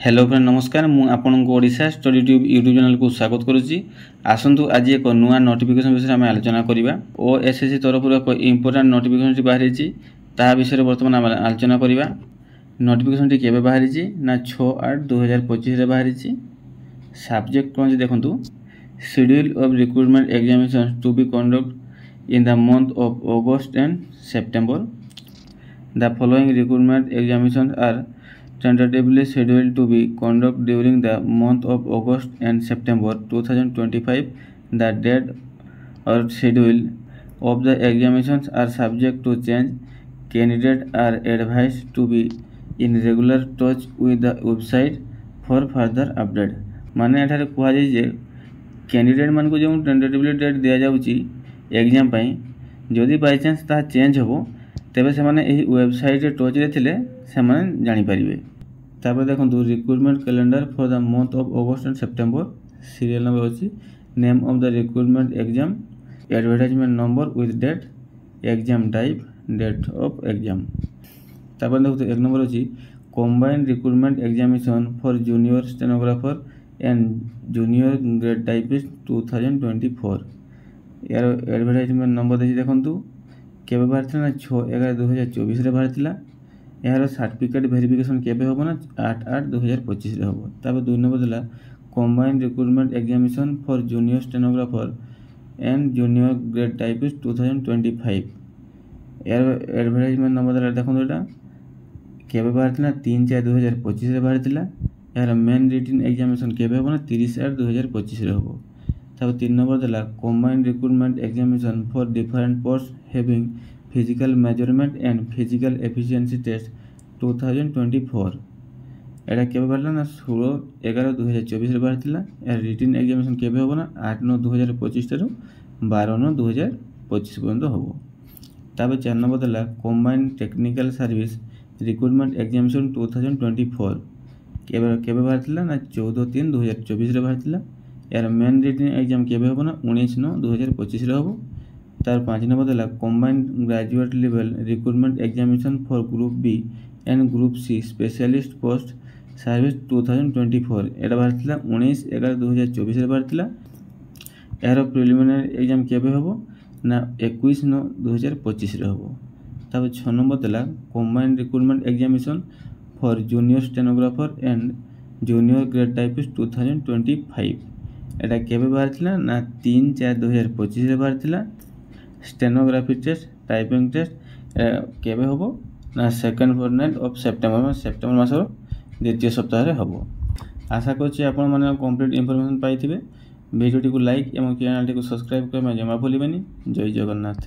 Hello friend नमस्कार मु आपनको Odisha study tube YouTube channel को स्वागत करुच्ची। आसतु आज एक नुआ नोटिफिकेशन विषय में आलोचना करवा। ओएसएससी तरफ एक इंपोर्टेंट नोटिफिकेशन बाहरी ता विषय बर्तमान आलोचना करवा। नोटिफिकेशन टी केबे बाहरी ना 6/8/2025 बाहरी। सब्जेक्ट कौन देखु schedule of recruitment examination to be conduct in the month of August and September. The following recruitment examination are tentatively scheduled to be conducted during the month of August and September 2025. The date or schedule of the examinations are subject to change. Candidates are advised to be in regular touch with the website for further update. माने एठारे कुहा जाय जे candidate मान को जो tentatively date दिया जाउची exam पई जदि बाय चांस ता चेंज होबो तेबे से माने एही वेबसाइट रे टच रे थिले से माने जानि परिबे। तापर देखंतु recruitment calendar for the month of August and September. Serial number अछि name of the recruitment exam, advertisement number with date, exam type, date of exam. तापर देखंतु एक नंबर अछि combined recruitment examination for junior stenographer and junior grade typist 2024। यार advertisement number देखि देखंतु केबे बाहरथिला ना 6/11/2024 रे बाहरथिला। यार सर्टिफिकेट वेरिफिकेशन केबे होबो ना 8/8/2025 रे होबो। तापर 2 नंबर दिला combined recruitment examination for junior stenographer and junior grade typist 2025। यार एडवर्टाइजमेंट नंबर दिला देखंतु एटा केबे बाहरथिला 3/4/2025 रे बाहरथिला। यार मेन रिटन एग्जामिनेशन केबे होबो ना 30/8/2025 रे होबो। तापर 3 नंबर दिला combined recruitment examination for different post having physical measurement and physical efficiency test 2024। एटा केबे बाहरला ना 16/11/2024 रे बाहरथिला। यार रिटन एग्जामिनेशन केबे होबो ना 8/9/2025 ठारू 12/9/2025 पर्यंत होबो। तापर 4 नंबर दिला combined technical service recruitment examination 2024। केबे बाहरथिला ना 14/3/2024 रे बाहरथिला। यार मेन रिटन एग्जाम केबे होबो ना 19/9/2025 रे होबो। तार 5 नंबर दिला combined graduate level recruitment examination for group B and group C specialist post service 2024। एटा बाहरथिला 19/11/2024 रे बाहरथिला। यार प्रिलिमिनरी एग्जाम केबे होबो ना 21/9/2025 रे होबो। तापर 6 नंबर दिला combined recruitment examination for junior stenographer and junior grade typist 2025। एटा केबे बाहरथिला ना 3/4/2025 रे बाहरथिला। स्टेनोग्राफी टेस्ट टाइपिंग टेस्ट केबे होबो ना सेकंड फोरनाइट ऑफ सेप्टेम्बर मासर द्वितीय सप्ताह रे होबो। आशा करछि आपण माने कंप्लीट इंफॉर्मेशन पाइथिबे। वीडियो को लाइक एवं चैनल को सब्सक्राइब करबा जमा भूलिबेनी। जय जगन्नाथ।